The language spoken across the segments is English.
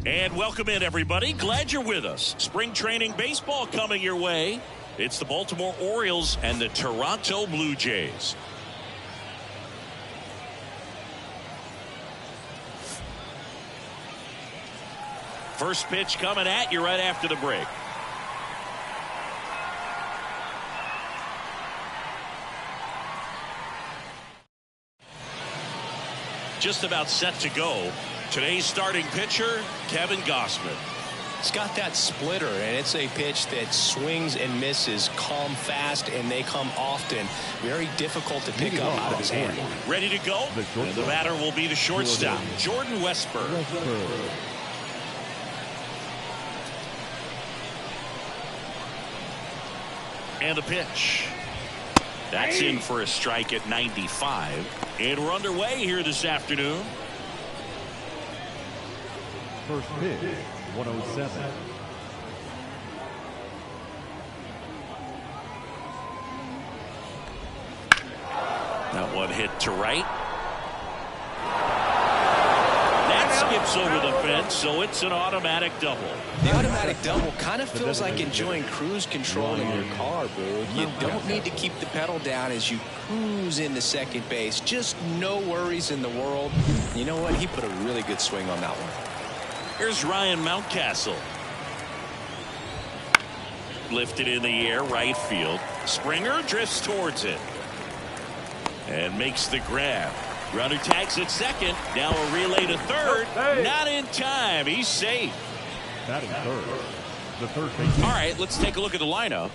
And welcome in, everybody. Glad you're with us. Spring training baseball coming your way. It's the Baltimore Orioles and the Toronto Blue Jays. First pitch coming at you right after the break. Just about set to go. Today's starting pitcher, Kevin Gausman. It's got that splitter, and it's a pitch that swings and misses, come fast, and they come often. Very difficult to pick up out of his hand. Ready to go? And the batter will be the shortstop, Jordan Westburg. And the pitch. That's in for a strike at 95. And we're underway here this afternoon. First pitch, 107. That one hit to right. That skips over the fence, so it's an automatic double. The automatic double kind of feels like enjoying cruise control in your car, Boo. You don't need to keep the pedal down as you cruise into second base. Just no worries in the world. You know what? He put a really good swing on that one. Here's Ryan Mountcastle. Lifted in the air, right field. Springer drifts towards it. And makes the grab. Runner tags at second. Now a relay to third. Not in time. He's safe. That is third. The third base. All right, let's take a look at the lineup.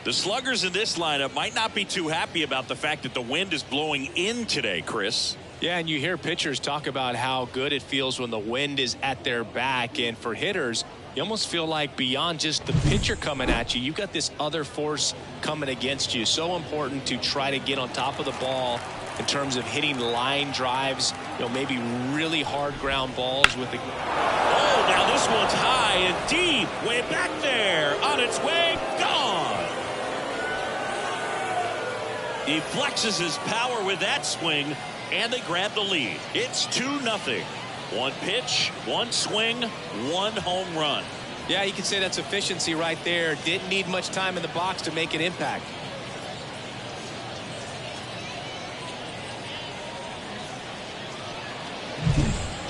The sluggers in this lineup might not be too happy about the fact that the wind is blowing in today, Chris. Yeah, and you hear pitchers talk about how good it feels when the wind is at their back. And for hitters, you almost feel like beyond just the pitcher coming at you, you've got this other force coming against you. So important to try to get on top of the ball in terms of hitting line drives, maybe really hard ground balls with the... Oh, now this one's high and deep, way back there, on its way, gone. He flexes his power with that swing, and they grab the lead. It's 2-0. One pitch, one swing, one home run. Yeah, you can say that's efficiency right there. Didn't need much time in the box to make an impact.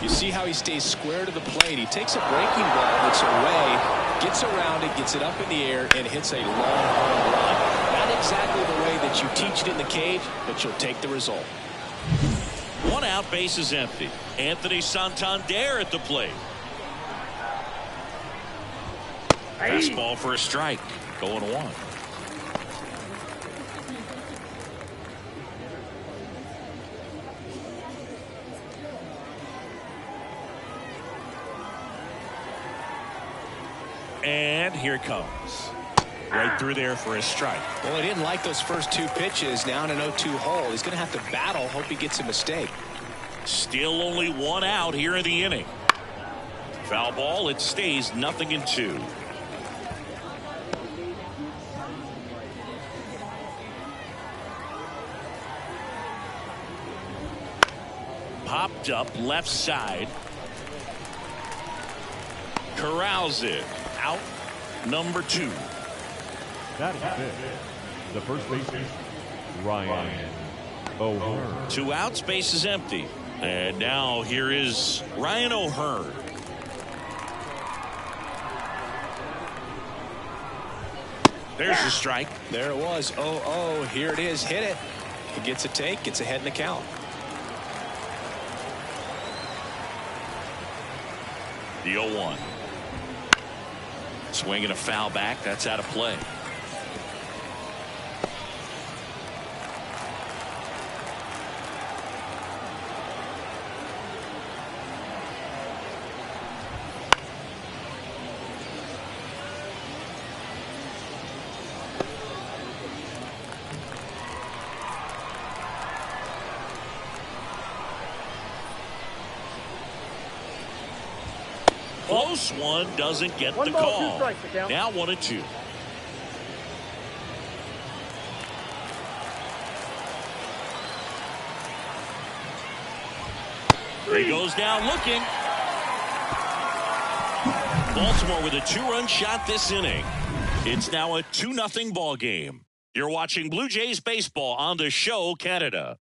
You see how he stays square to the plate. He takes a breaking ball that's away, gets around it, gets it up in the air, and hits a long home run. Not exactly the way that you teach it in the cage, but you'll take the result. One out, base is empty. Anthony Santander at the plate. Fastball for a strike. Going one. And here it comes. Right through there for a strike. Well, he didn't like those first two pitches. Now in an 0-2 hole. He's going to have to battle. Hope he gets a mistake. Still only one out here in the inning. Foul ball. It stays 0-2. Popped up left side. Corrals it. Out number 2. That is it. The first baseman, Ryan O'Hearn. 2 outs, base is empty. And now here is Ryan O'Hearn. There's the strike. There it was. 0-0. Here it is. Hit it. He gets a take. Gets ahead in the count. The 0-1. Swinging a foul back. That's out of play. Close one, doesn't get the call. Now 1-2. He goes down looking. Baltimore with a 2-run shot this inning. It's now a 2-0 ball game. You're watching Blue Jays baseball on the show, Canada.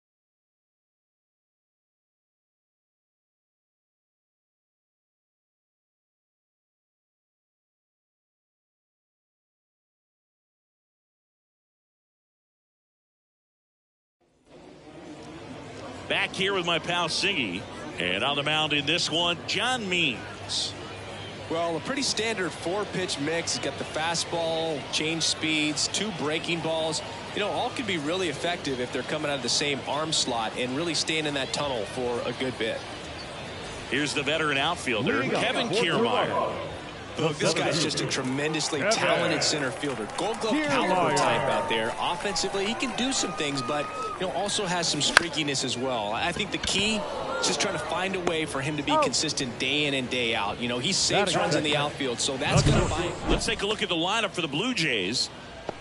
Back here with my pal Siggy. And on the mound in this one, John Means. Well, a pretty standard 4-pitch mix. He's got the fastball, change speeds, 2 breaking balls. You know, all can be really effective if they're coming out of the same arm slot and really staying in that tunnel for a good bit. Here's the veteran outfielder, Kevin Kiermaier. Look, this guy's just a tremendously talented center fielder. Gold Glove caliber type out there. Offensively, he can do some things, but also has some streakiness as well. I think the key is just trying to find a way for him to be consistent day in and day out. He saves runs in the outfield, so that's going to find. Let's take a look at the lineup for the Blue Jays.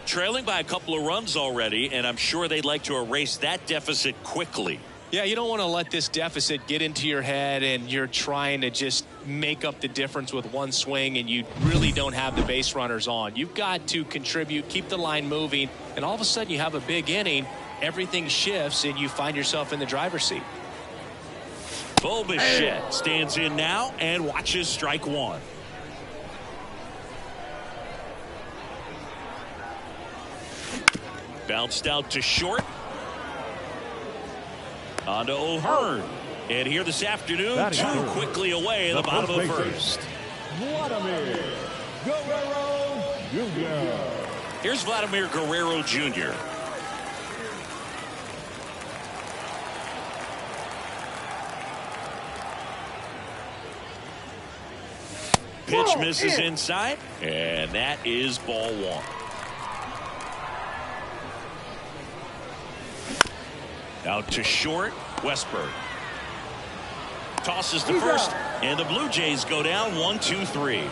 Trailing by a couple of runs already, and I'm sure they'd like to erase that deficit quickly. Yeah, you don't want to let this deficit get into your head and you're trying to just make up the difference with one swing and you really don't have the base runners on. You've got to contribute, keep the line moving, and all of a sudden you have a big inning, everything shifts, and you find yourself in the driver's seat. Bo Bichette stands in now and watches strike one. Bounced out to short. On to O'Hearn. And here this afternoon, 2 quickly away in the bottom of the first. Vladimir Guerrero Jr. Here's Vladimir Guerrero Jr. Pitch misses inside, and that is ball 1. Out to short, Westberg. Tosses to first, and the Blue Jays go down 1-2-3.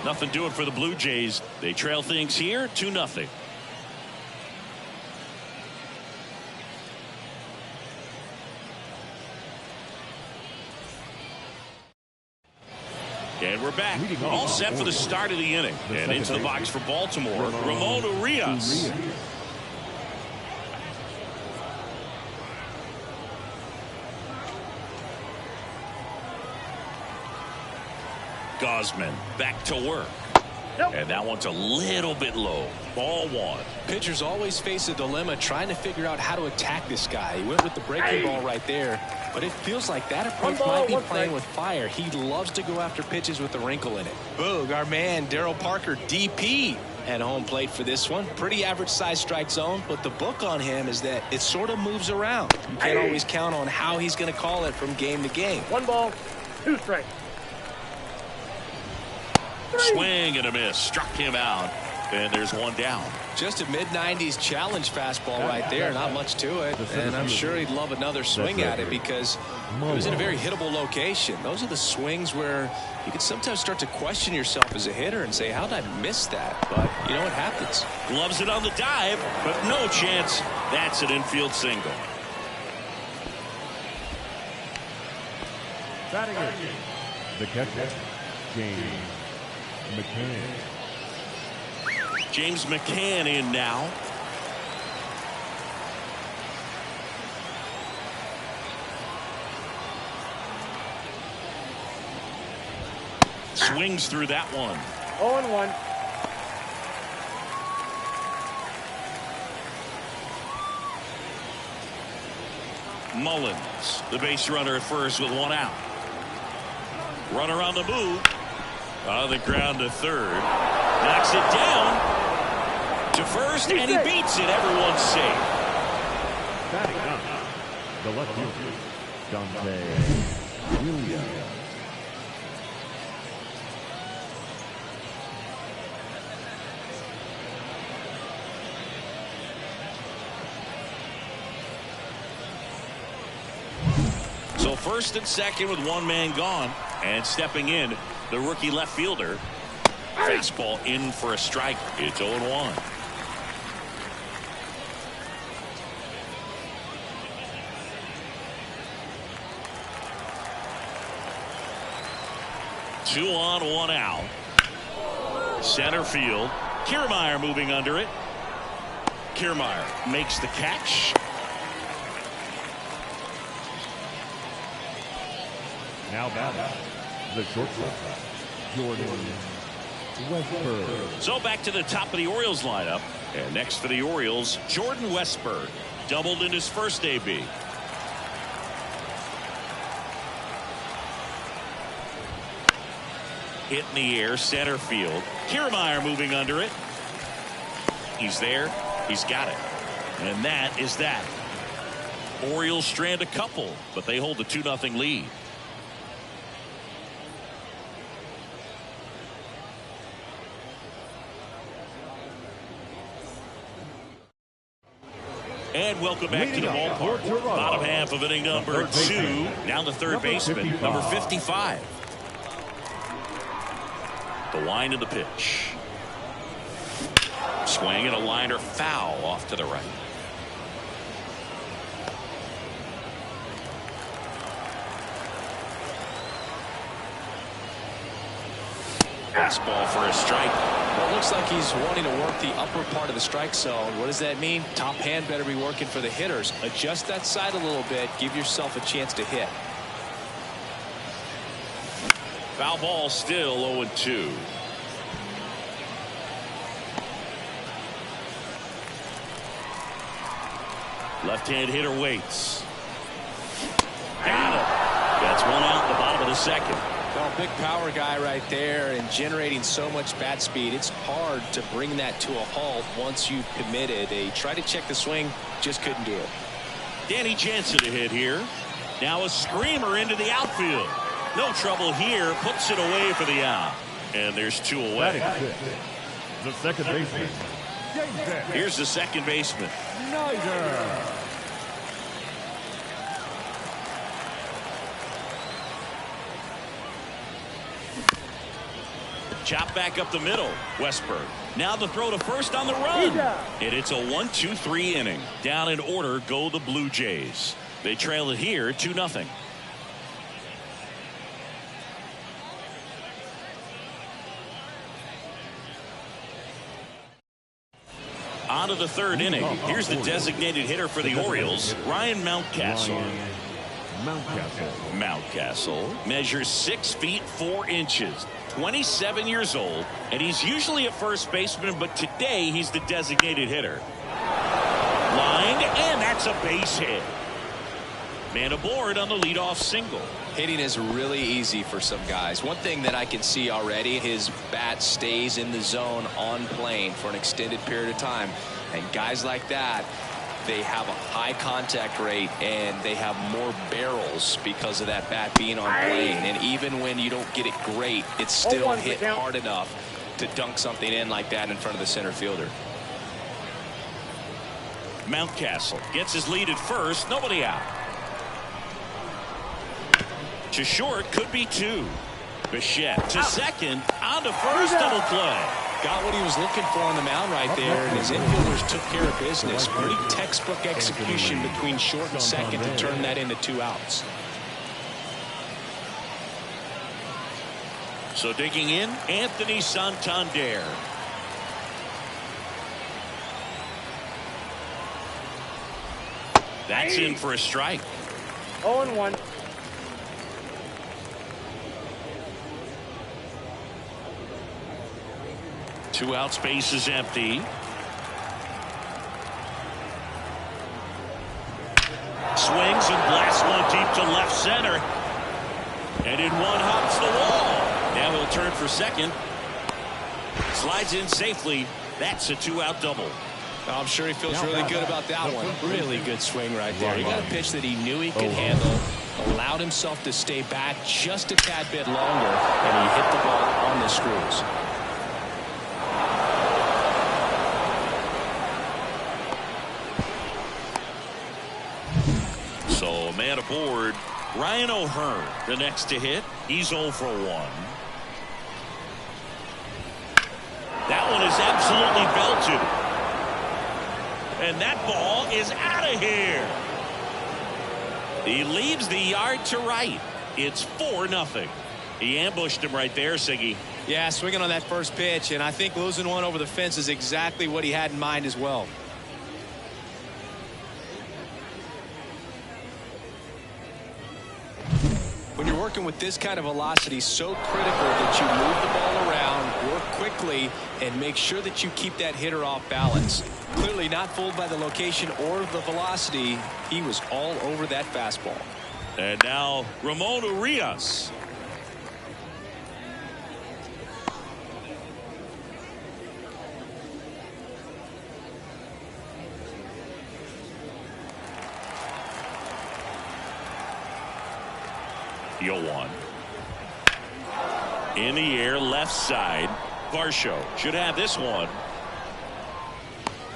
Nothing doing for the Blue Jays. They trail things here 2-0. And we're back. All set for the start of the inning. And into the box for Baltimore, Ramon Urias. Gosman back to work. And that one's a little bit low. Ball 1. Pitchers always face a dilemma trying to figure out how to attack this guy. He went with the breaking ball right there, but it feels like that approach might be playing with fire. He loves to go after pitches with a wrinkle in it. Boog, our man Daryl Parker, DP, at home plate for this one. Pretty average size strike zone, but the book on him is that it sort of moves around. You can't always count on how he's going to call it from game to game. 1 ball, 2 strikes. Swing and a miss. Struck him out. And there's 1 down. Just a mid-90s challenge fastball right there. Not much to it. And I'm sure he'd love another swing at it because it was in a very hittable location. Those are the swings where you can sometimes start to question yourself as a hitter and say, how did I miss that? But you know what happens. Gloves it on the dive, but no chance. That's an infield single. Batting it. The catcher, James McCann. James McCann in now. Swings through that one. 0-1. Mullins, the base runner at first with 1 out. Runner on the move. On the ground to third. Knocks it down to first, and he beats it. Everyone's safe. Batting up. The left fielder, Dante Williams. So first and second with 1 man gone, and stepping in, the rookie left fielder. Fastball in for a strike. It's 0-1. 2 on, 1 out. Center field. Kiermaier moving under it. Kiermaier makes the catch. Now batting, the shortstop, Jordan Westberg. So back to the top of the Orioles lineup. And next for the Orioles, Jordan Westberg. Doubled in his first AB. Hit in the air, center field. Kiermaier moving under it. He's there. He's got it. And that is that. Orioles strand a couple, but they hold a 2-0 lead. And welcome back to the ballpark. Bottom half of inning number 2. Now the third baseman, number 55. The wind of the pitch. Swing and a liner foul off to the right. Fastball for a strike. Well, it looks like he's wanting to work the upper part of the strike zone. What does that mean? Top hand better be working for the hitters. Adjust that side a little bit. Give yourself a chance to hit. Foul ball, still 0-2. Left-hand hitter waits. Got it. That's 1 out in the bottom of the second. Well, big power guy right there and generating so much bat speed. It's hard to bring that to a halt once you've committed. They tried to check the swing, just couldn't do it. Danny Jansen to hit here. Now a screamer into the outfield. No trouble here. Puts it away for the out. And there's 2 away. The second baseman. Here's the second baseman. Snyder. Chop back up the middle. Westberg. Now the throw to first on the run. And it's a 1-2-3 inning. Down in order go the Blue Jays. They trail it here 2-0. On to the third inning. Here's the designated hitter for the Orioles, Ryan Mountcastle. Mountcastle measures 6 feet 4 inches. 27 years old, and he's usually a first baseman, but today he's the designated hitter. Lined, and that's a base hit. Man aboard on the leadoff single. Hitting is really easy for some guys. One thing that I can see already, his bat stays in the zone on plane for an extended period of time. And guys like that, they have a high contact rate and they have more barrels because of that bat being on plane. And even when you don't get it great, it's still hit hard enough to dunk something in like that in front of the center fielder. Mountcastle gets his lead at first. Nobody out. To short, could be 2. Bichette to second, on to first, double play. Got what he was looking for on the mound right there, and his infielders took care of business. Pretty textbook execution between short and second to turn that into 2 outs. So digging in, Anthony Santander. That's in for a strike. 0-1. Two out, space is empty. Swings and blasts one deep to left center. And in one hops the wall. Now he'll turn for second. Slides in safely. That's a 2-out double. I'm sure he feels really good about that one. Really good swing right there. He got a pitch that he knew he could handle. Allowed himself to stay back just a tad bit longer. And he hit the ball on the screws. So man aboard, Ryan O'Hearn, the next to hit. He's 0 for 1. That one is absolutely belted. And that ball is out of here. He leaves the yard to right. It's 4-0. He ambushed him right there, Siggy. Yeah, swinging on that first pitch, and I think losing one over the fence is exactly what he had in mind as well. When you're working with this kind of velocity, so critical that you move the ball around, work quickly, and make sure that you keep that hitter off balance. Clearly not fooled by the location or the velocity. He was all over that fastball. And now Ramon Urias. Yoan. In the air, left side. Varsho should have this one.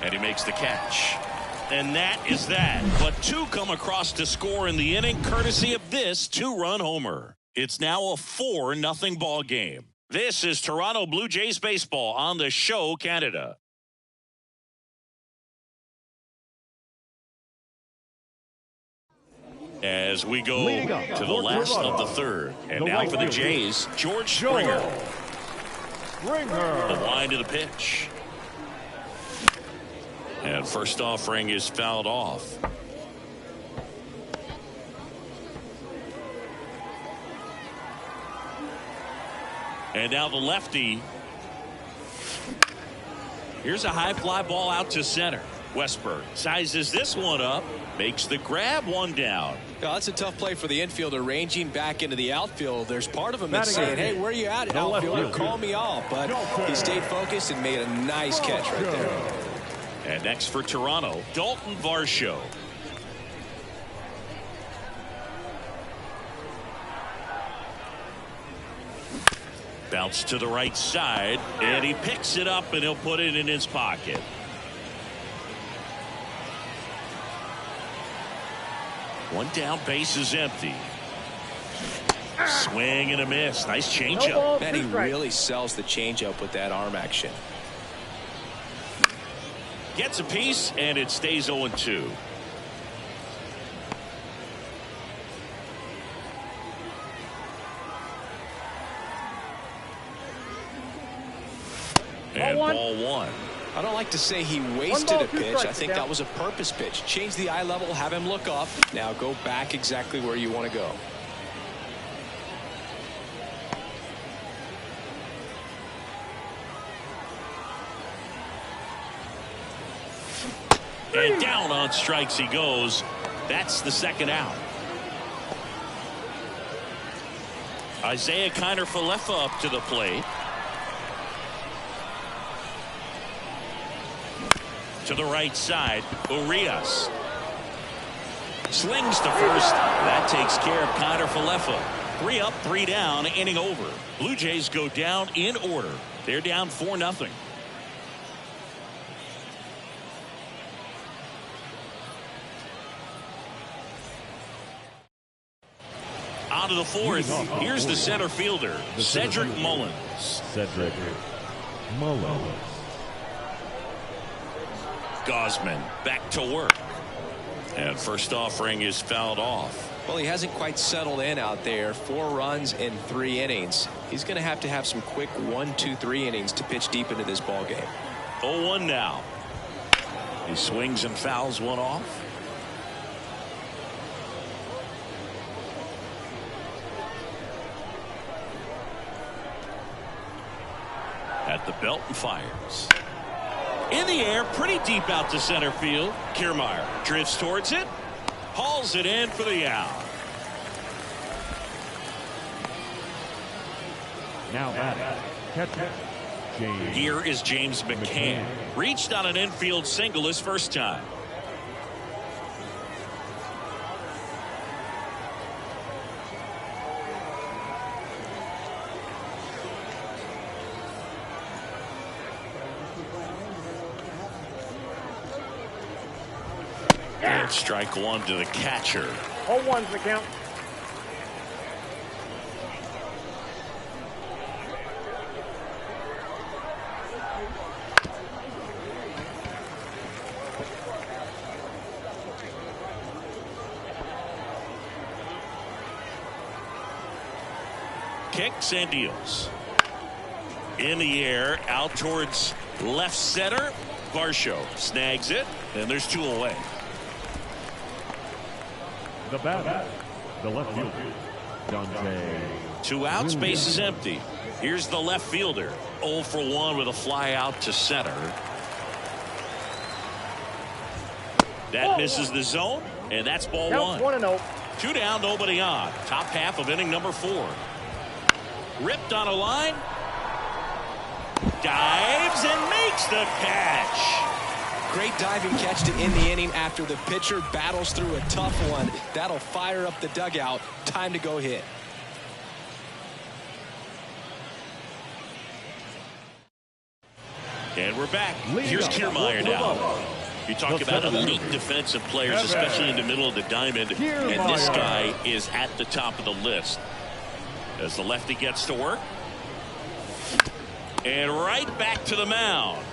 And he makes the catch. And that is that. But two come across to score in the inning, courtesy of this two-run homer. It's now a 4-0 ball game. This is Toronto Blue Jays baseball on the Show Canada. As we go to the last of the third. And now for the Jays, George Springer. The line to the pitch. And first offering is fouled off. And now the lefty. Here's a high fly ball out to center. Westberg sizes this one up, makes the grab, one down. Now, that's a tough play for the infielder, ranging back into the outfield. There's part of him that's saying, hey, where are you at, outfielder? Call me off. But he stayed focused and made a nice catch right there. And next for Toronto, Dalton Varsho. Bounce to the right side, and he picks it up, and he'll put it in his pocket. One down, base is empty. Swing and a miss. Nice changeup. Man, he really sells the changeup with that arm action. Gets a piece, and it stays 0-2. And ball one. I don't like to say he wasted a pitch. I think that was a purpose pitch. Change the eye level, have him look up. Now go back exactly where you want to go. And down on strikes he goes. That's the second out. Isaiah Kiner-Falefa up to the plate. To the right side, Urias. Slings to first. That takes care of Kiner-Falefa. 3 up, 3 down, inning over. Blue Jays go down in order. They're down 4-0. Out of the fourth, here's the center fielder, Cedric Mullins. Cedric Mullins. Gausman back to work. And first offering is fouled off. Well, he hasn't quite settled in out there. 4 runs in 3 innings. He's going to have some quick 1, 2, 3 innings to pitch deep into this ball game. 0-1 now. He swings and fouls one off. At the belt and fires. In the air, pretty deep out to center field. Kiermaier drifts towards it. Hauls it in for the out. Now batting, catcher, James. Here is James McCann. Reached on an infield single his first time. And strike one to the catcher. 0-1's the count. kicks and deals. In the air, out towards left center. Varsho snags it, and there's 2 away. The batter, the left fielder, Dante. 2 outs, base is empty. Here's the left fielder. 0 for 1 with a fly out to center. That misses the zone, and that's ball 1. 1-0. 2 down, nobody on. Top half of inning number 4. Ripped on a line. Dives and makes the catch. Great diving catch to end the inning after the pitcher battles through a tough one. That'll fire up the dugout. Time to go hit. And we're back. Here's Kiermaier now. You talk about elite defensive players, especially in the middle of the diamond, and this guy is at the top of the list. As the lefty gets to work. And right back to the mound.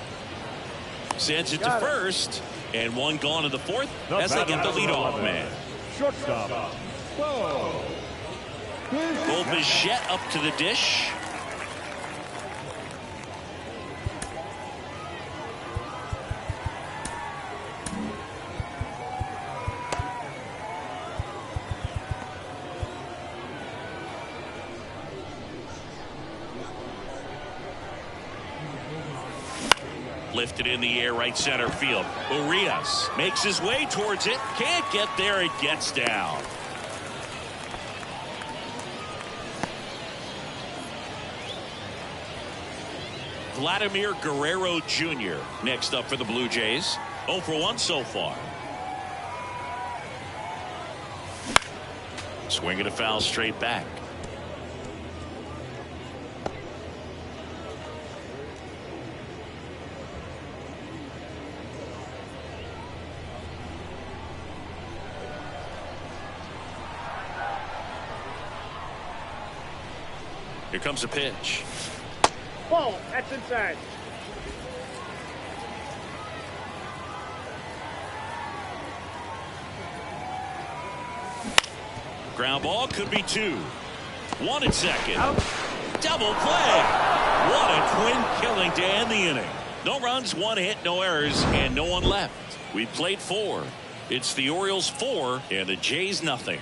Sends it to first, and 1 gone in the 4th as they get the leadoff man. Shortstop. Bo Bichette up to the dish. Lifted in the air, right center field. Urias makes his way towards it. Can't get there. It gets down. Vladimir Guerrero Jr. next up for the Blue Jays. 0 for 1 so far. Swing and a foul straight back. Here comes a pitch. Ball. That's inside. Ground ball could be 2. 1 at second. Out. Double play. What a twin killing to end the inning. No runs, 1 hit, no errors, and no one left. We played 4. It's the Orioles 4 and the Jays nothing.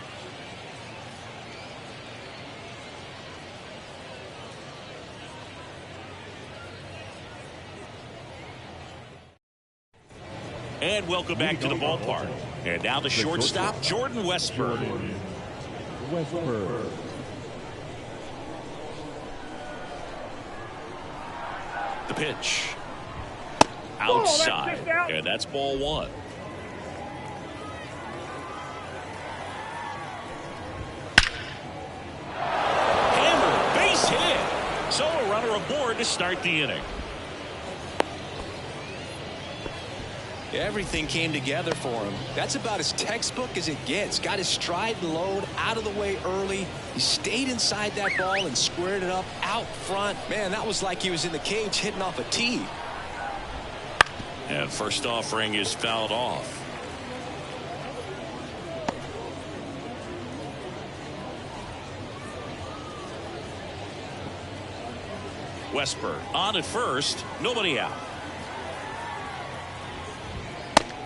And welcome back to the ballpark. And now the shortstop, Jordan Westburg. The pitch. Outside. And that's ball 1. Hammer, base hit. So a runner aboard to start the inning. Everything came together for him. That's about as textbook as it gets. Got his stride and load out of the way early. He stayed inside that ball and squared it up out front. Man, that was like he was in the cage hitting off a tee. And first offering is fouled off. Westburg on at first. Nobody out.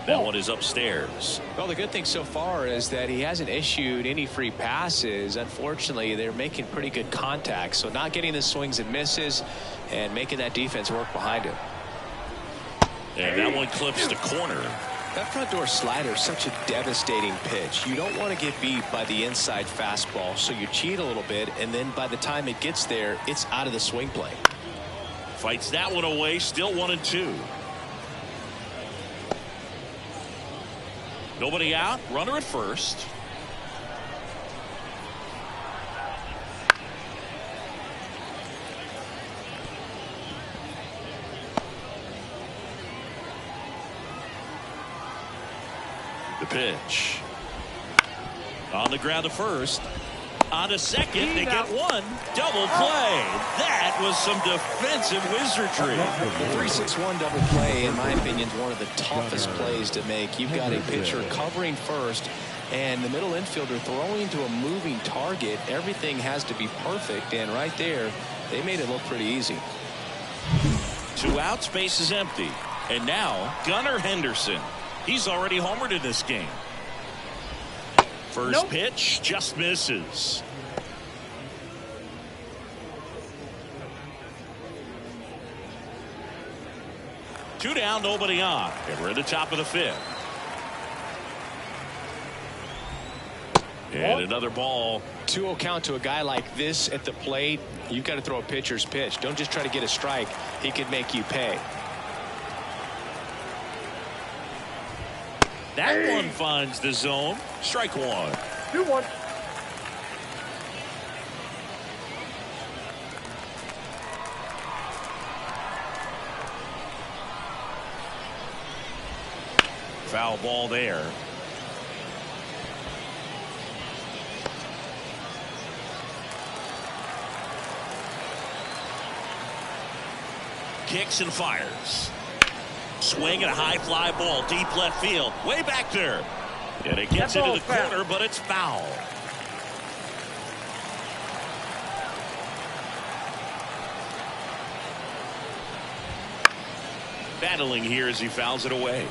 That one is upstairs. Well, the good thing so far is that he hasn't issued any free passes. Unfortunately, they're making pretty good contact. So not getting the swings and misses and making that defense work behind him. And that one clips the corner. That front door slider is such a devastating pitch. You don't want to get beat by the inside fastball, so you cheat a little bit, and then by the time it gets there, it's out of the swing plane. Fights that one away, still 1-2. Nobody out, runner at first. The pitch. On the ground to first. On to second, they get 1. Double play. That was some defensive wizardry. The 3-6-1 double play, in my opinion, is one of the toughest plays to make. You've got a pitcher covering first, and the middle infielder throwing to a moving target. Everything has to be perfect, and right there, they made it look pretty easy. 2 outs, base is empty. And now, Gunnar Henderson. He's already homered in this game. First pitch just misses. Two down, nobody on. And we're at the top of the 5th. And another ball. 2-0 count to a guy like this at the plate. You've got to throw a pitcher's pitch. Don't just try to get a strike. He could make you pay. That one finds the zone. Strike 1. 2-1. Foul ball there. Kicks and fires. Swing and a high fly ball deep left field. Way back there. And it gets into the corner, but it's foul. Battling here as he fouls it away.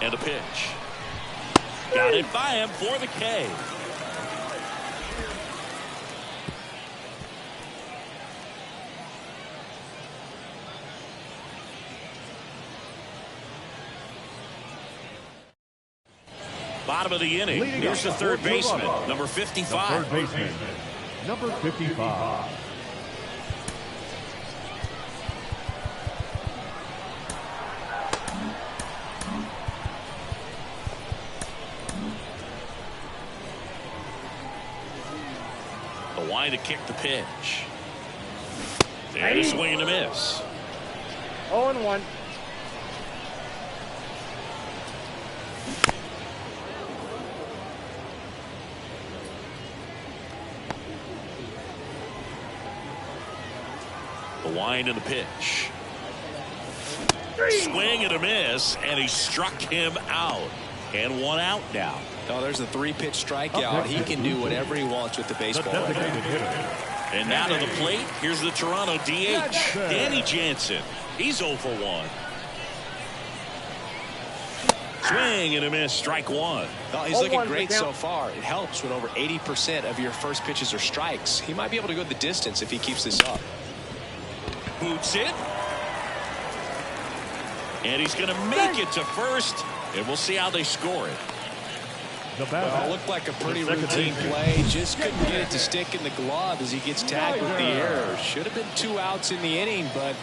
And a pitch. Got it by him for the K. Bottom of the inning. Here's the third baseman, number 55. Third baseman, number 55. The line to kick the pitch. And a swing and a miss. 0-1. The wind and the pitch. Swing and a miss, and he struck him out. And 1 out now. Oh, there's a 3-pitch strikeout. He can do whatever he wants with the baseball. And now to the plate, here's the Toronto DH, Danny Jansen. He's 0 for 1. Swing and a miss, strike 1. Oh, he's looking great so far. It helps when over 80% of your first pitches are strikes. He might be able to go the distance if he keeps this up. Boots it. And he's going to make it to first. And we'll see how they score it. Well, it looked like a pretty routine play. Just couldn't get it to stick in the glove as he gets tagged with the error. Should have been 2 outs in the inning, but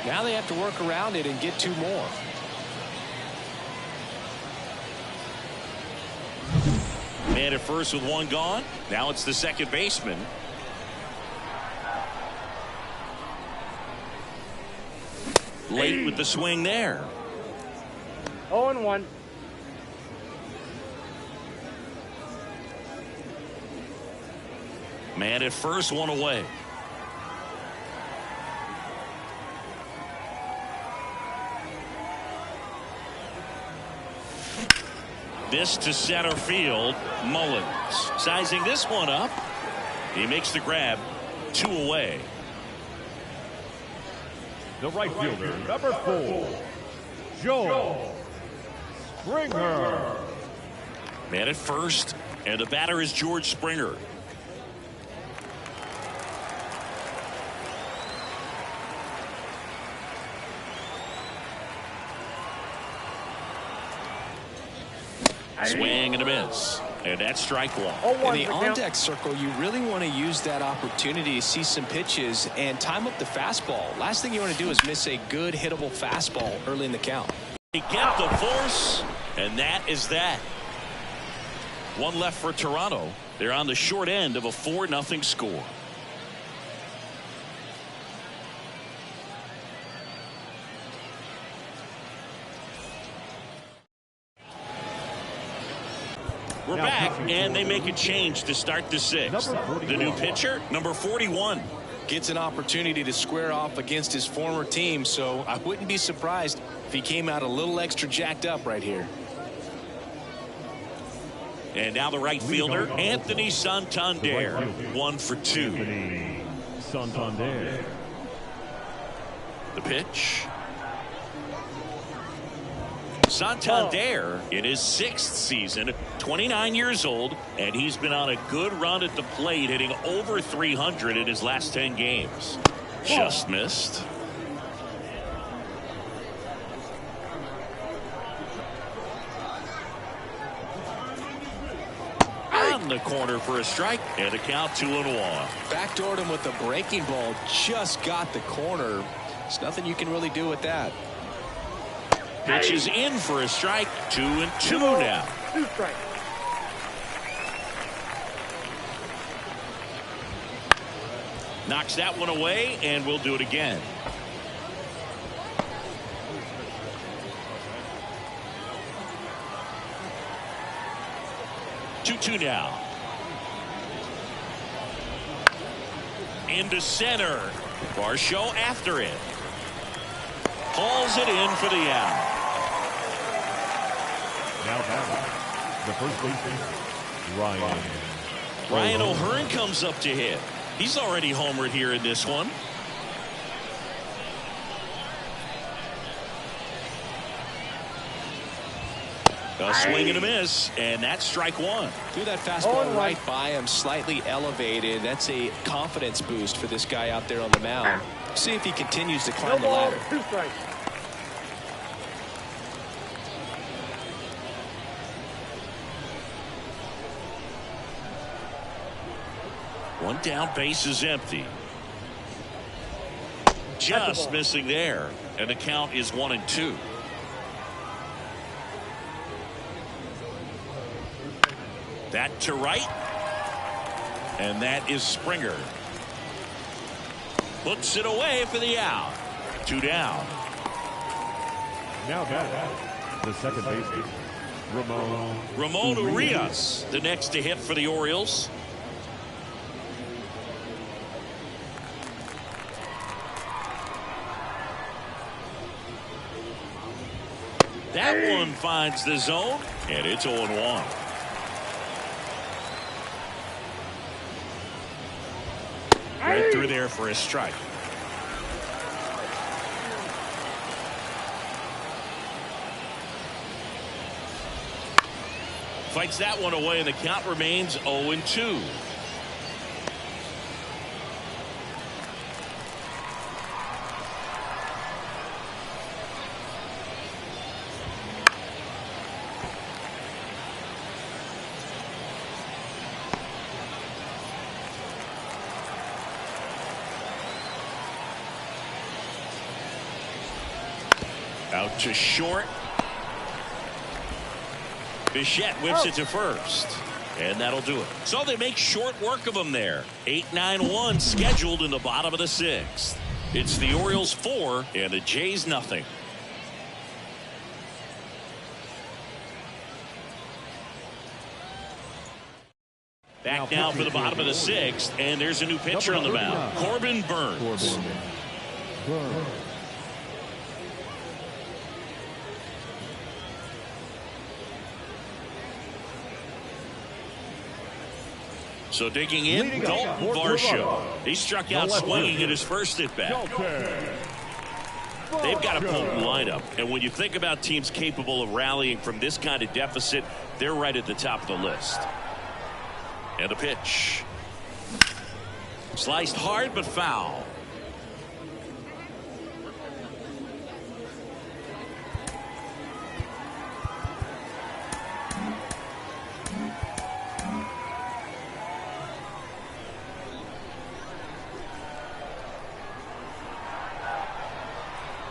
now they have to work around it and get 2 more. Man at first with 1 gone. Now it's the second baseman. Late with the swing there. 0-1. Man at first, 1 away. This to center field. Mullins sizing this one up. He makes the grab. 2 away. The right fielder, number 4, Joe Springer. Man at first, and the batter is George Springer. Swing and a miss. And that's strike 1. In the on-deck circle, you really want to use that opportunity to see some pitches and time up the fastball. Last thing you want to do is miss a good hittable fastball early in the count. They get the force, and that is that. 1 left for Toronto. They're on the short end of a 4-0 score. We're back, and they make a change to start the sixth. The new pitcher, number 41. Gets an opportunity to square off against his former team, so I wouldn't be surprised if he came out a little extra jacked up right here. And now the right fielder, Anthony Santander, 1 for 2. Anthony Santander. The pitch. Santander in his 6th season, 29 years old, and he's been on a good run at the plate, hitting over 300 in his last 10 games. Just missed. On the corner for a strike, and a count 2-1. Backdoored him with the breaking ball, just got the corner. There's nothing you can really do with that. Pitch is in for a strike. 2-2 now. 2 strikes. Knocks that one away, and we'll do it again. Two now. Into center. Varsho after it. Hauls it in for the out. Now batting, the first baseman, Ryan O'Hearn comes up to hit. He's already homered here in this one. A swing and a miss, and that's strike 1. Threw that fastball right by him, slightly elevated. That's a confidence boost for this guy out there on the mound. See if he continues to climb the ladder. 2 strikes. One down, base is empty. Just missing there, and the count is 1-2. That to right, and that is Springer. Puts it away for the out. 2 down. Now batting, the second baseman, Ramon Urias, the next to hit for the Orioles. That one finds the zone, and it's 0-1. Right through there for a strike. Fights that one away, and the count remains 0-2. Out to short. Bichette whips it to first, and that'll do it. So they make short work of them there. 8-9-1 scheduled in the bottom of the 6th. It's the Orioles 4 and the Jays nothing. Back now for the bottom of the 6th, and there's a new pitcher on the mound, Corbin Burns. So digging in, Dalton Varsho. He struck out swinging in his first at-bat. They've got a potent lineup, and when you think about teams capable of rallying from this kind of deficit, they're right at the top of the list. And the pitch. Sliced hard but foul.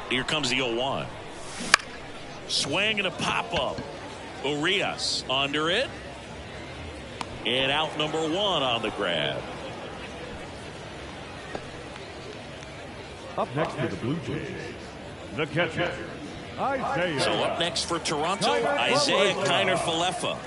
Here comes the 0-1. Swing and a pop-up. Urias under it. And out number 1 on the grab. Up next for the Blue Jays, the catcher, Isaiah. So up next for Toronto, Isaiah Kiner-Falefa.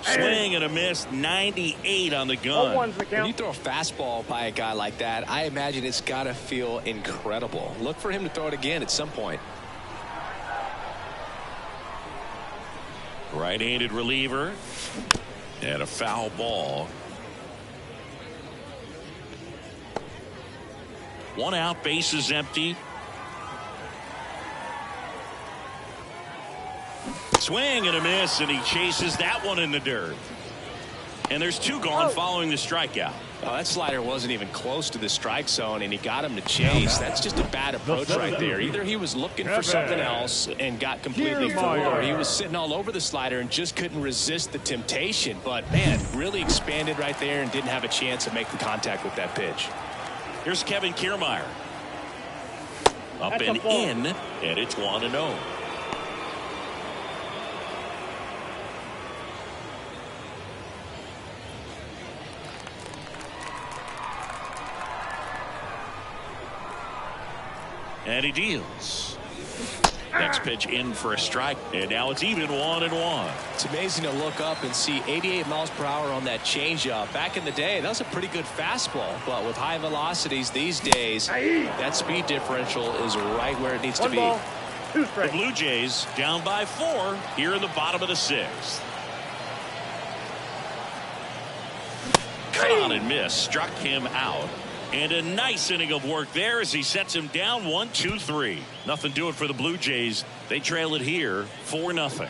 Swing and a miss, 98 on the gun. When you throw a fastball by a guy like that, I imagine it's got to feel incredible. Look for him to throw it again at some point. Right-handed reliever. And a foul ball. One out, bases empty. Swing and a miss, and he chases that one in the dirt. And there's two gone following the strikeout. Oh, that slider wasn't even close to the strike zone, and he got him to chase. That's just a bad approach right there. Either he was looking for something else and got completely fooled, or he was sitting all over the slider and just couldn't resist the temptation. But, man, really expanded right there and didn't have a chance to make the contact with that pitch. Here's Kevin Kiermaier. Up and in, and it's 1-0. And he deals. Next pitch in for a strike, and now it's even 1-1. It's amazing to look up and see 88 miles per hour on that changeup. Back in the day, that was a pretty good fastball, but with high velocities these days, that speed differential is right where it needs to be. The Blue Jays down by 4 here in the bottom of the 6th. Caught and missed, struck him out. And a nice inning of work there as he sets him down 1-2-3. Nothing doing for the Blue Jays. They trail it here 4-0.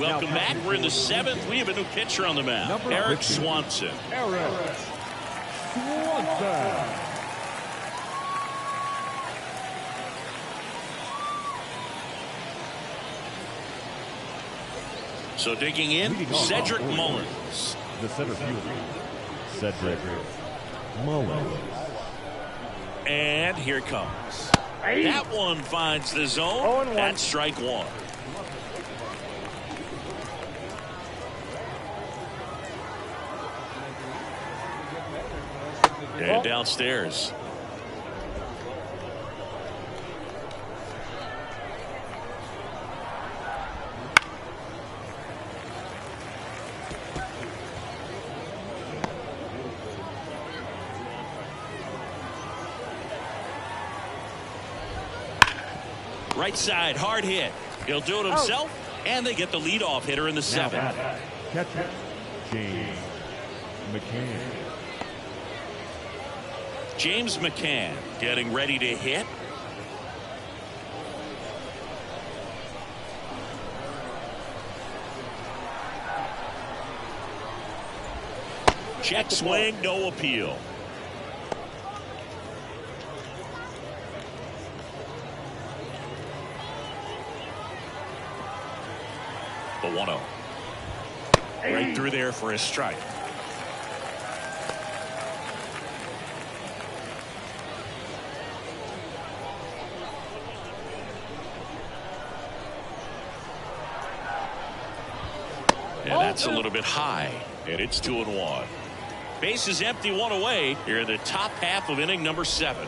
Welcome back. We're in the 7th. We have a new pitcher on the mound. Eric Swanson. Eric Swanson. So digging in, Cedric Mullins. The center fielder, Cedric Mullins. And here it comes. That one finds the zone. That's strike 1. And downstairs. Right side, hard hit. He'll do it himself, and they get the leadoff hitter in the 7th. Catcher, James McCann. James McCann getting ready to hit. Check swing, no appeal. The 1-0. Right through there for a strike. And that's a little bit high. And it's 2-1. Base is empty, 1 away. Here in the top half of inning number 7.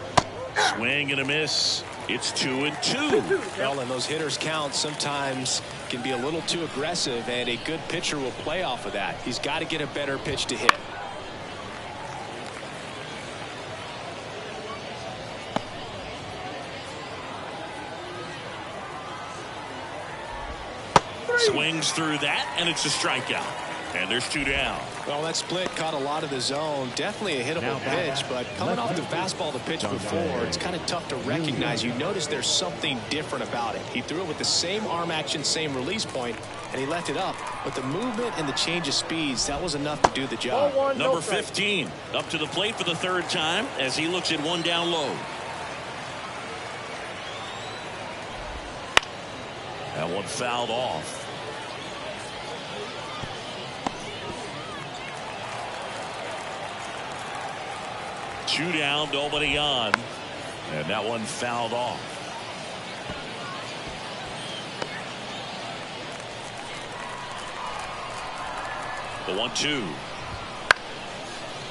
Swing and a miss. It's 2-2. Well, and those hitters count sometimes can be a little too aggressive, and a good pitcher will play off of that. He's got to get a better pitch to hit. Swings through that, and it's a strikeout. And there's 2 down. Well, that split caught a lot of the zone. Definitely a hittable pitch, but coming off the fastball the pitch before, it's kind of tough to recognize. You notice there's something different about it. He threw it with the same arm action, same release point, and he left it up. But the movement and the change of speeds, that was enough to do the job. Number 15 up to the plate for the 3rd time as he looks at 1 down low. That one fouled off. Two down, nobody on. And that one fouled off. The 1-2.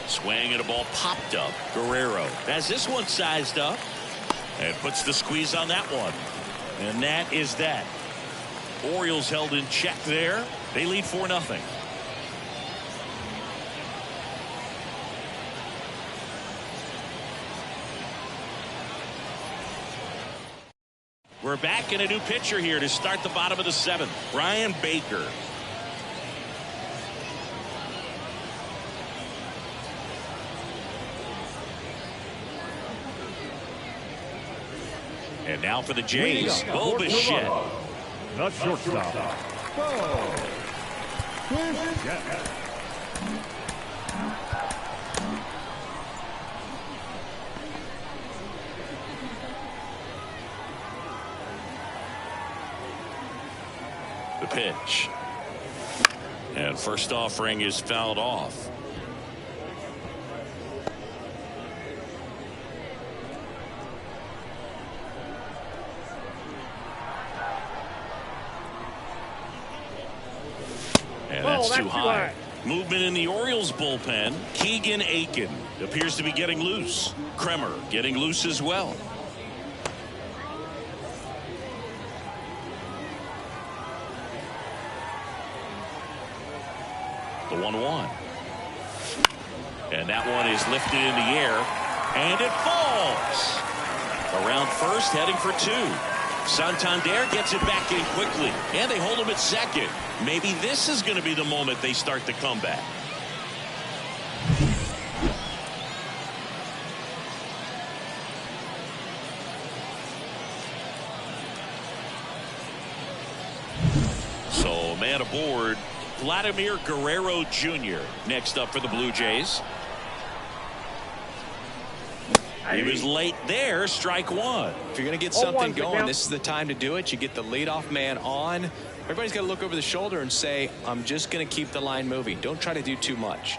Swing and a ball popped up. Guerrero has this one sized up and puts the squeeze on that one. And that is that. Orioles held in check there. They lead 4-0. We're back in a new pitcher here to start the bottom of the 7th. Brian Baker. And now for the Jays, Bo Bichette. The shortstop. The pitch. And first offering is fouled off. And that's too high. Movement in the Orioles bullpen. Keegan Aiken appears to be getting loose. Kremer getting loose as well. The 1-1. And that one is lifted in the air. And it falls. Around first, heading for 2. Santander gets it back in quickly. And they hold him at second. Maybe this is going to be the moment they start the comeback. So, man aboard. Vladimir Guerrero Jr. next up for the Blue Jays. He was late there. Strike 1. If you're going to get something going, this is the time to do it. You get the leadoff man on. Everybody's got to look over the shoulder and say, I'm just going to keep the line moving. Don't try to do too much.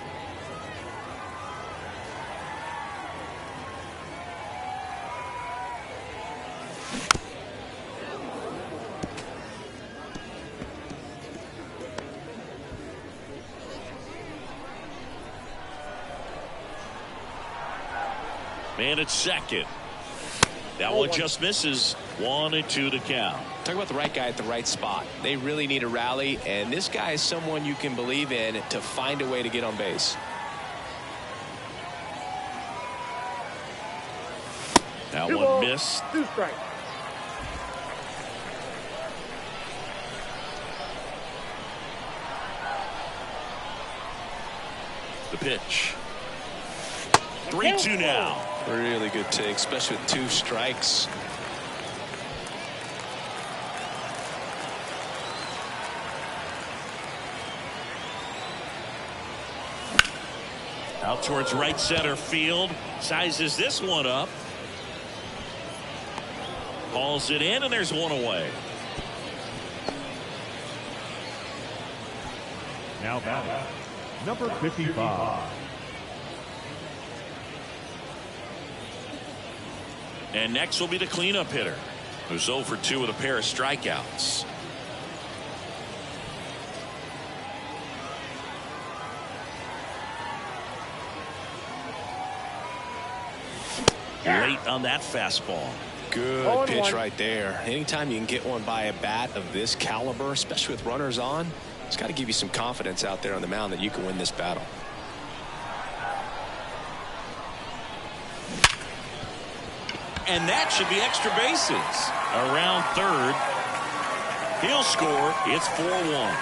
Man at second. That one just misses. 1-2 to count. Talk about the right guy at the right spot. They really need a rally, and this guy is someone you can believe in to find a way to get on base. That one missed. 2 strikes. The pitch. 3-2 now. Really good take, especially with 2 strikes. Out towards right center field. Sizes this one up. Hauls it in, and there's one away. Now batting, number 55. And next will be the cleanup hitter, who's 0 for 2 with a pair of strikeouts. Late on that fastball. Good pitch right there. Anytime you can get one by a bat of this caliber, especially with runners on, it's got to give you some confidence out there on the mound that you can win this battle. And that should be extra bases. Around third. He'll score. It's 4-1.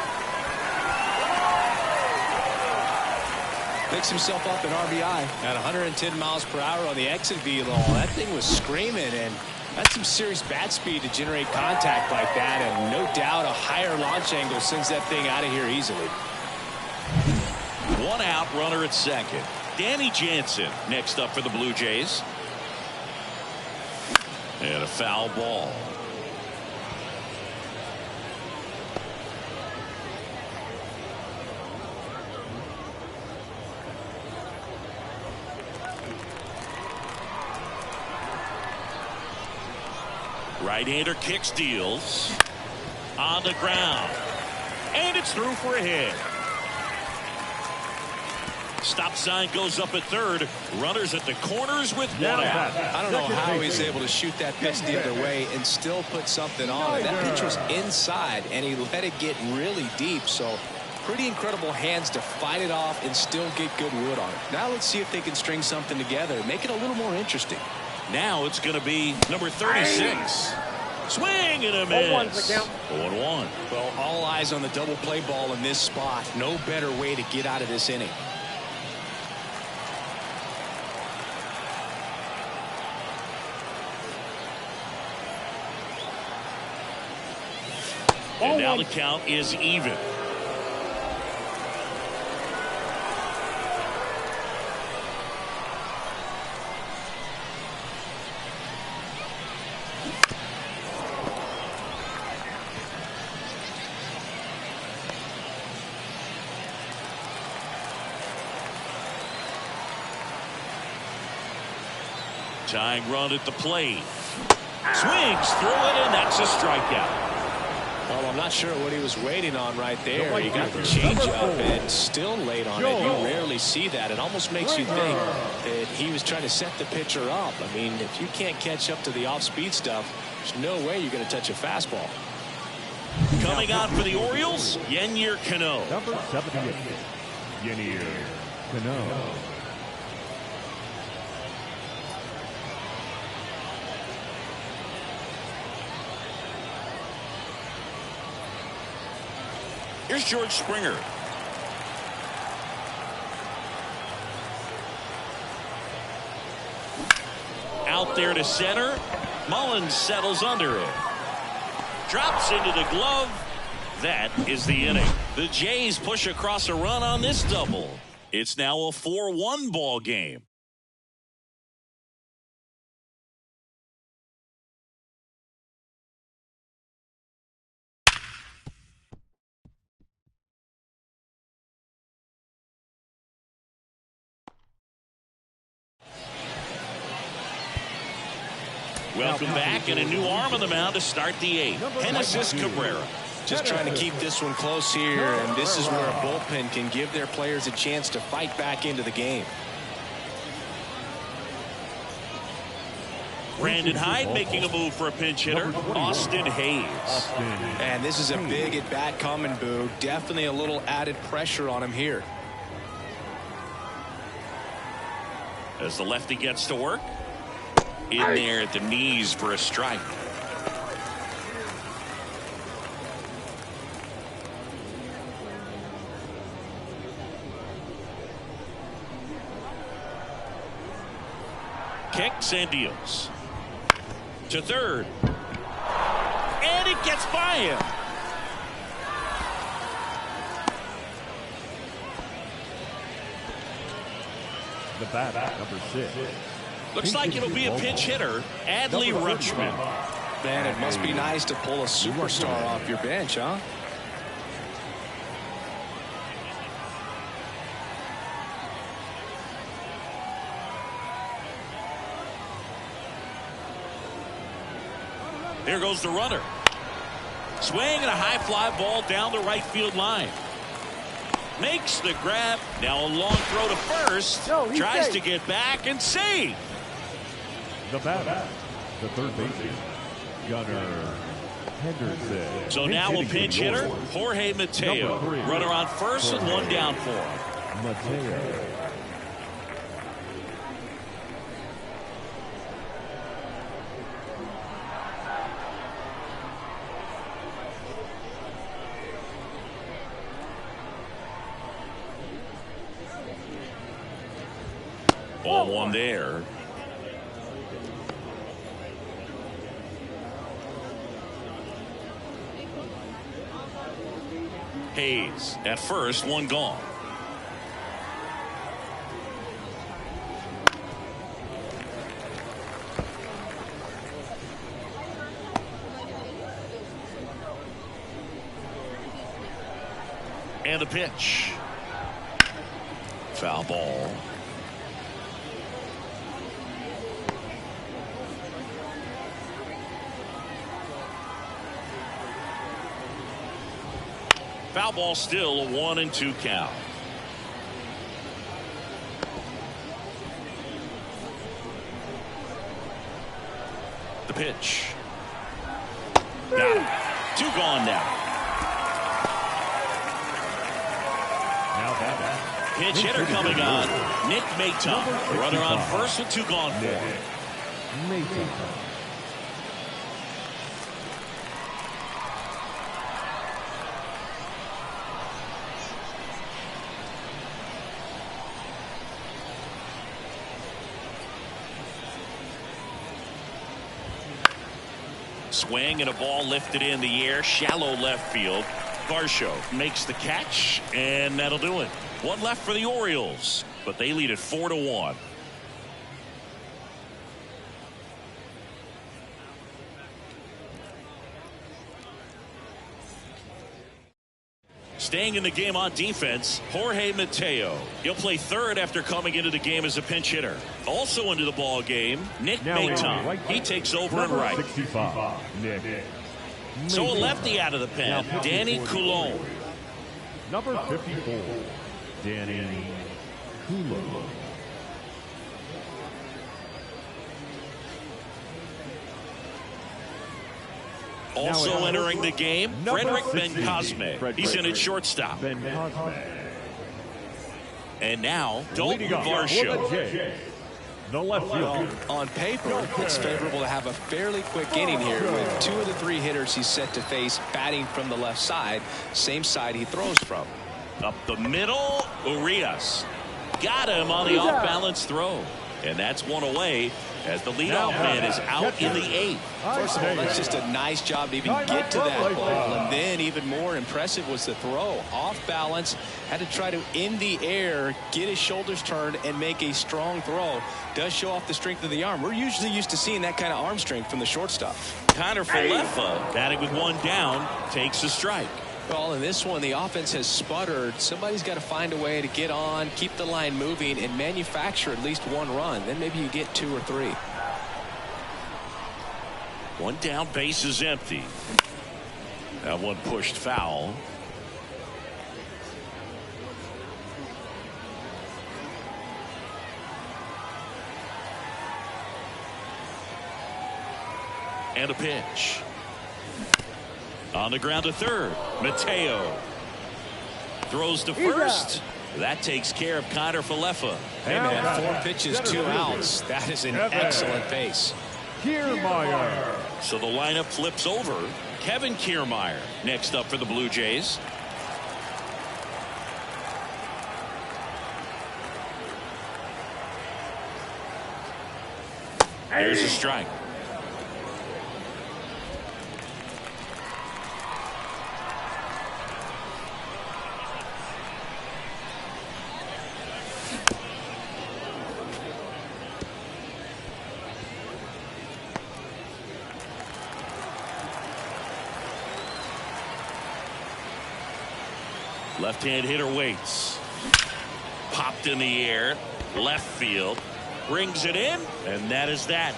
Picks himself up an RBI at 110 miles per hour on the exit velo. That thing was screaming, and that's some serious bat speed to generate contact like that, and no doubt a higher launch angle sends that thing out of here easily. 1 out, runner at second. Danny Jansen next up for the Blue Jays. And a foul ball. Right-hander kicks, deals on the ground, and it's through for a hit. Stop sign goes up at third. Runners at the corners with one out. I don't know how he's able to shoot that pitch the other way and still put something on it. That pitch was inside, and he let it get really deep. So pretty incredible hands to fight it off and still get good wood on it. Now let's see if they can string something together, make it a little more interesting. Now it's going to be number 36. Swing and a miss. 0-1. Well, all eyes on the double play ball in this spot. No better way to get out of this inning. And now the count is even. Tying run at the plate. Swings through it, and that's a strikeout. Well, I'm not sure what he was waiting on right there. He got the changeup and still late on it. You rarely see that. It almost makes you think that he was trying to set the pitcher up. I mean, if you can't catch up to the off-speed stuff, there's no way you're going to touch a fastball. Coming on for the Orioles, Yennier Cano. Number 78, Yennier Cano. Here's George Springer. Out there to center. Mullins settles under it. Drops into the glove. That is the inning. The Jays push across a run on this double. It's now a 4-1 ball game. Welcome back, and a new arm on the mound to start the eighth. Genesis Cabrera. Just trying to keep this one close here, and this is where a bullpen can give their players a chance to fight back into the game. Brandon Hyde making a move for a pinch hitter. Austin Hayes. And this is a big at-bat coming, Boo. Definitely a little added pressure on him here. As the lefty gets to work. In there at the knees for a strike. Kicks and deals. To third. And it gets by him. The bat, number 6. Looks like it'll be a pinch hitter, Adley Rutschman. Man, it must be nice to pull a superstar off your bench, huh? There goes the runner. Swing and a high fly ball down the right field line. Makes the grab. Now a long throw to first. Tries to get back and save. The batter, the third baseman, Gunnar Henderson. So now a pinch hitter, Jorge Mateo. Runner on first and one down for him. Mateo. Ball one there. Hayes at first, one gone. And the pitch. Foul ball. Foul ball, still a 1-2 count. pitch. Got it. 2 gone now. Pinch hitter coming on. Nick Maton. Runner on first with 2 gone for him. Swing and a ball lifted in the air, shallow left field. Varsho makes the catch, and that'll do it. 1 left for the Orioles, but they lead it 4-1. Staying in the game on defense, Jorge Mateo. He'll play third after coming into the game as a pinch hitter. Also into the ball game, Nick Maton. He takes over in right. 65. Nick. So a lefty out of the pen, Danny Coulombe. Number 54, Danny Coulombe. Also entering the game, Frederick Ben-Cosme. He's in at shortstop. And now, Dalton Varsho. The left field. On paper, it's favorable to have a fairly quick inning here with 2 of the 3 hitters he's set to face batting from the left side, same side he throws from. Up the middle, Urias. Got him on the off-balance throw. And that's 1 away as the leadoff man is out in the 8th. First of all, that's just a nice job to even get to that ball. And then even more impressive was the throw. Off balance, had to try to in the air, get his shoulders turned and make a strong throw. Does show off the strength of the arm. We're usually used to seeing that kind of arm strength from the shortstop. Connor Falefa, batting with 1 down, takes a strike. Well, in this one, the offense has sputtered. Somebody's got to find a way to get on, keep the line moving, and manufacture at least 1 run. Then maybe you get 2 or 3. 1 down, base is empty. That one pushed foul. And a pitch. On the ground to third, Mateo throws to first. That takes care of Connor Falefa. Hey man, 4 pitches, 2 outs. That is an excellent pace. Kiermaier. So the lineup flips over. Kevin Kiermaier next up for the Blue Jays. There's a strike. Left-hand hitter waits. Popped in the air. Left field. Brings it in. And that is that.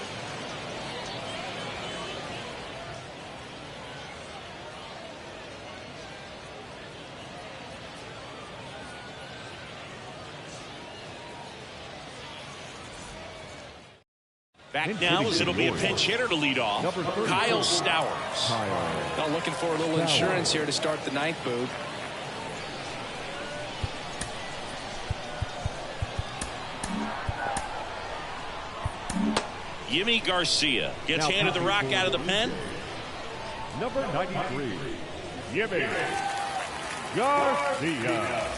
Back now as it'll be a pinch hitter to lead off. Kyle Stowers. Now looking for a little insurance here to start the 9th, Boog. Yimi Garcia gets handed the rock out of the pen. Number 93, Yimi Garcia.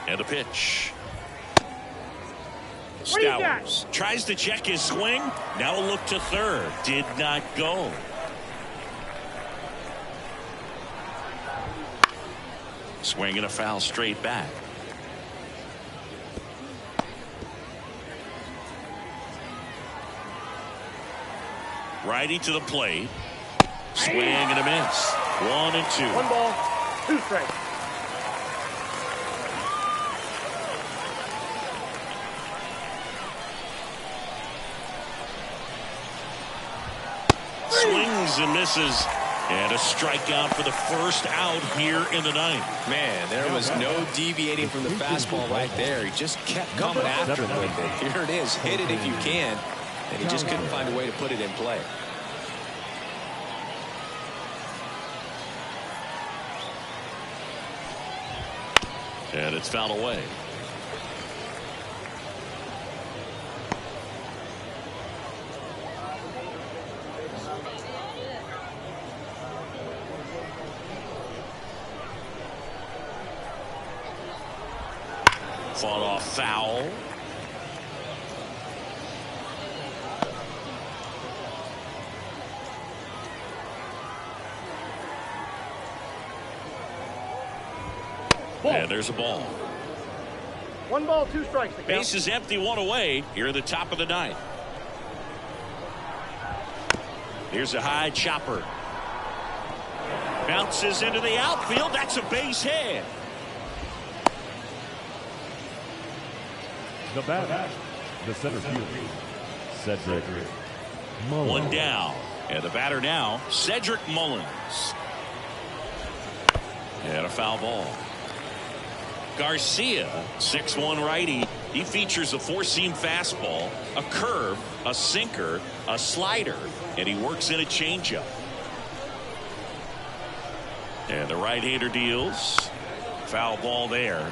And a pitch. Stowers tries to check his swing. Now a look to third. Did not go. Swing and a foul straight back. Righty to the plate. Swing and a miss. 1 and 2. 1 ball, 2 strikes. Swings and misses. And a strikeout for the first out here in the ninth. Man, there was no deviating from the fastball right there. He just kept coming after him with it. Here it is. Hit it if you can. And he just couldn't find a way to put it in play. And it's fouled away. Fought off foul. And there's a ball. 1 ball, 2 strikes. Base is empty, 1 away here at the top of the ninth. Here's a high chopper. Bounces into the outfield. That's a base hit. The bat, the center fielder, Cedric Mullins. 1 down. And the batter now, Cedric Mullins. And a foul ball. Garcia, 6'1" righty. He features a 4-seam fastball, a curve, a sinker, a slider, and he works in a changeup. And the right-hander deals. Foul ball there.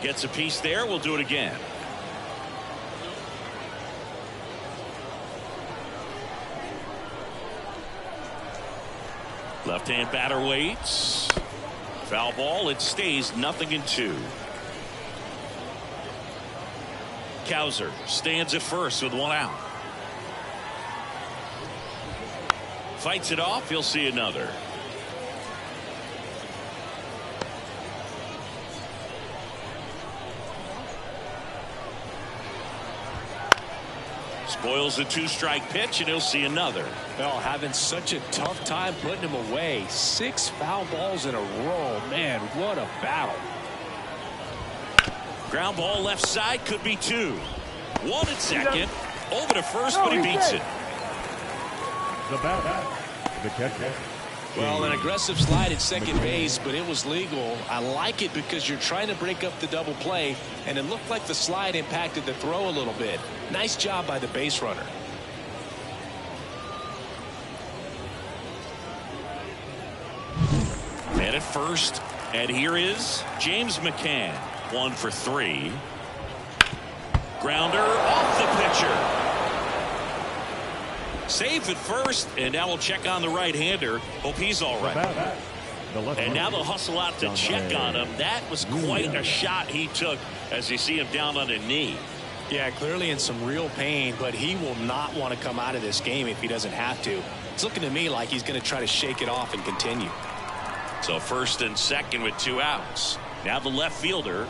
Gets a piece there. We'll do it again. Left-hand batter waits. Foul ball. It stays 0-2. Cowser stands at first with 1 out. Fights it off. He'll see another. Spoils a 2-strike pitch, and he'll see another. Well, having such a tough time putting him away. 6 foul balls in a row. Man, what a battle. Ground ball left side, could be 2. 1 at second. Over to first, but he beats it. The bat, the catcher. Well, an aggressive slide at second base, but it was legal. I like it because you're trying to break up the double play, and it looked like the slide impacted the throw a little bit. Nice job by the base runner. Man at first, and here is James McCann. 1 for 3. Grounder off the pitcher. Safe at first, and now we'll check on the right-hander. Hope he's all right. And now they'll hustle out to check on him. That was quite a shot he took as you see him down on a knee. Yeah, clearly in some real pain, but he will not want to come out of this game if he doesn't have to. It's looking to me like he's going to try to shake it off and continue. So first and second with 2 outs. Now the left fielder.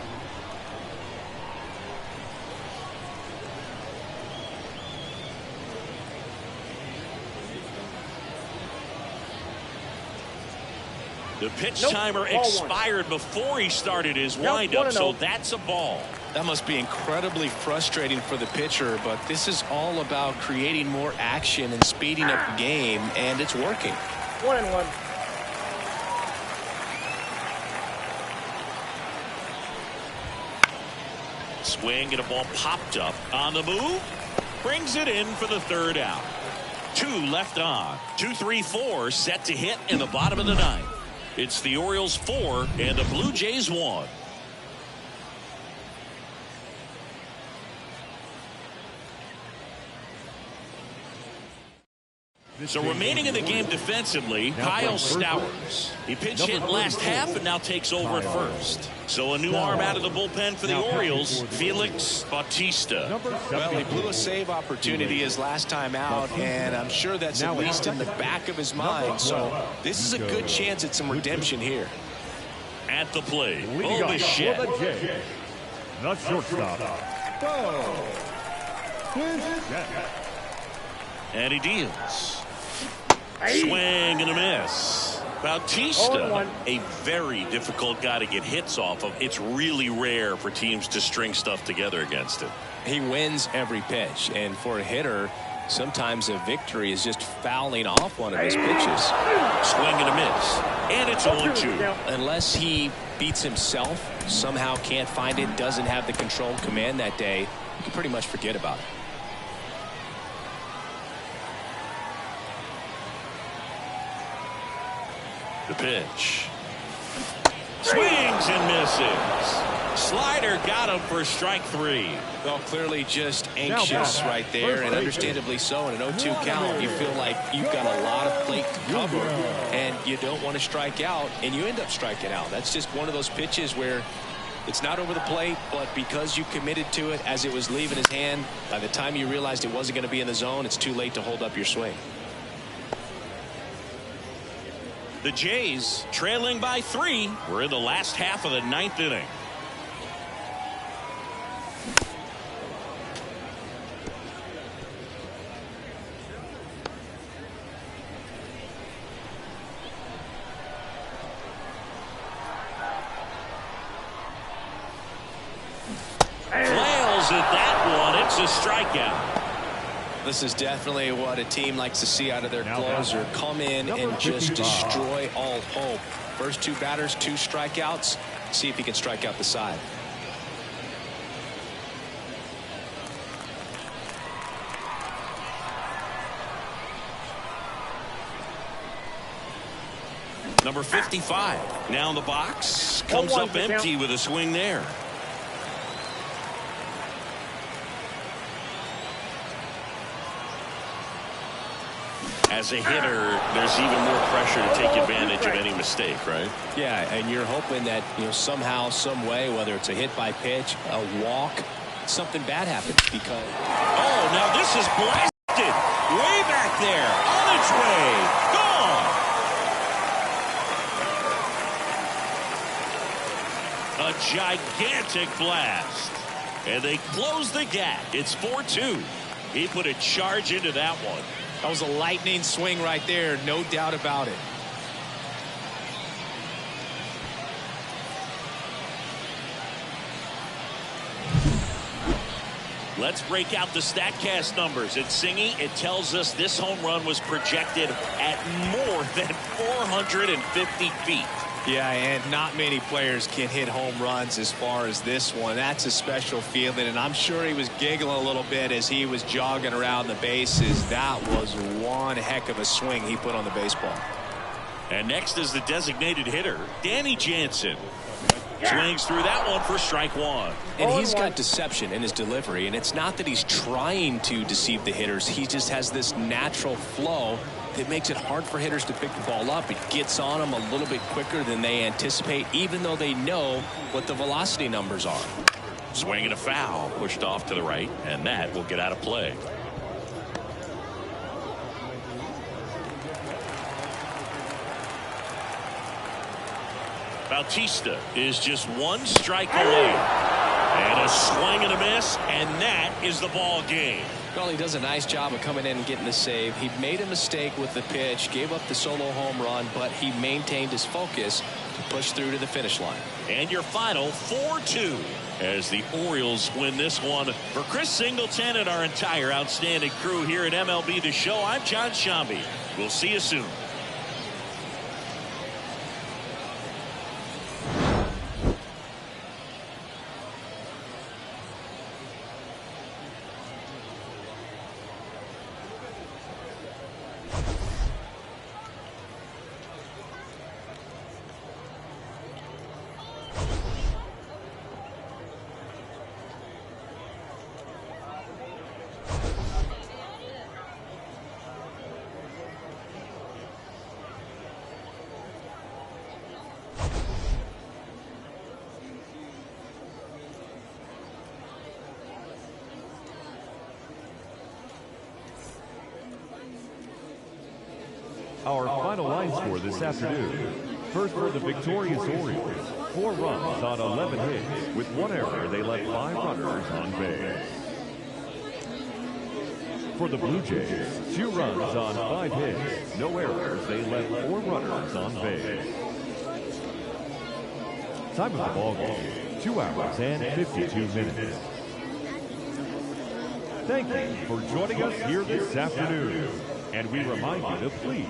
The pitch timer expired before he started his windup, so that's a ball. That must be incredibly frustrating for the pitcher, but this is all about creating more action and speeding up the game, and it's working. 1-1. Swing and a ball popped up on the move. Brings it in for the 3rd out. 2 left on. 2-3-4 set to hit in the bottom of the 9th. It's the Orioles 4 and the Blue Jays 1. So remaining in the game defensively, Kyle Stowers. He pinch hit last half and now takes over at first. So a new arm out of the bullpen for the Orioles, Felix Bautista. Well, he blew a save opportunity his last time out, and I'm sure that's at least in the back of his mind. So this is a good chance at some redemption here. At the plate, Bichette. The shortstop. And he deals. Swing and a miss. Bautista, 0-1. a very difficult guy to get hits off of. It's really rare for teams to string stuff together against him. He wins every pitch, and for a hitter, sometimes a victory is just fouling off one of his pitches. Swing and a miss, and it's 0-2. Unless he beats himself, somehow can't find it, doesn't have the control and command that day, you can pretty much forget about it. The pitch. Swings and misses. Slider got him for strike 3. Well, clearly just anxious right there, and understandably so. In an 0-2 count, you feel like you've got a lot of plate to cover, and you don't want to strike out, and you end up striking out. That's just one of those pitches where it's not over the plate, but because you committed to it as it was leaving his hand, by the time you realized it wasn't going to be in the zone, it's too late to hold up your swing. The Jays trailing by 3. We're in the last half of the 9th inning. Flails at that one. It's a strikeout. This is definitely what a team likes to see out of their closer. Come in and just destroy all hope. First 2 batters, 2 strikeouts. See if he can strike out the side. Number 55 now in the box. Comes up empty with a swing there. As a hitter, there's even more pressure to take advantage of any mistake, right? Yeah, and you're hoping that, somehow, some way, whether it's a hit by pitch, a walk, something bad happens because. Oh, now this is blasted. Way back there. On its way. Gone. A gigantic blast. And they close the gap. It's 4-2. He put a charge into that one. That was a lightning swing right there, no doubt about it. Let's break out the StatCast numbers. At Singy, it tells us this home run was projected at more than 450 feet. Yeah, and not many players can hit home runs as far as this one. That's a special feeling, and I'm sure he was giggling a little bit as he was jogging around the bases. That was one heck of a swing he put on the baseball. And next is the designated hitter, Danny Jansen. Swings through that one for strike 1. And he's got deception in his delivery, and it's not that he's trying to deceive the hitters. He just has this natural flow that makes it hard for hitters to pick the ball up. It gets on them a little bit quicker than they anticipate, even though they know what the velocity numbers are. Swing and a foul, pushed off to the right, and that will get out of play. Bautista is just 1 strike away. And a swing and a miss, and that is the ball game. Well, he does a nice job of coming in and getting the save. He made a mistake with the pitch, gave up the solo home run, but he maintained his focus to push through to the finish line. And your final 4-2 as the Orioles win this one. For Chris Singleton and our entire outstanding crew here at MLB The Show, I'm John Shambi. We'll see you soon. Our final line score this afternoon. First for the victorious Orioles, 4 runs on 11 hits. With 1 error, they left 5 runners on base. For the Blue Jays, 2 runs on 5 hits, no errors. They left 4 runners on base. Time of the ball game, 2 hours and 52 minutes. Thank you for joining us here this afternoon. And we remind you to please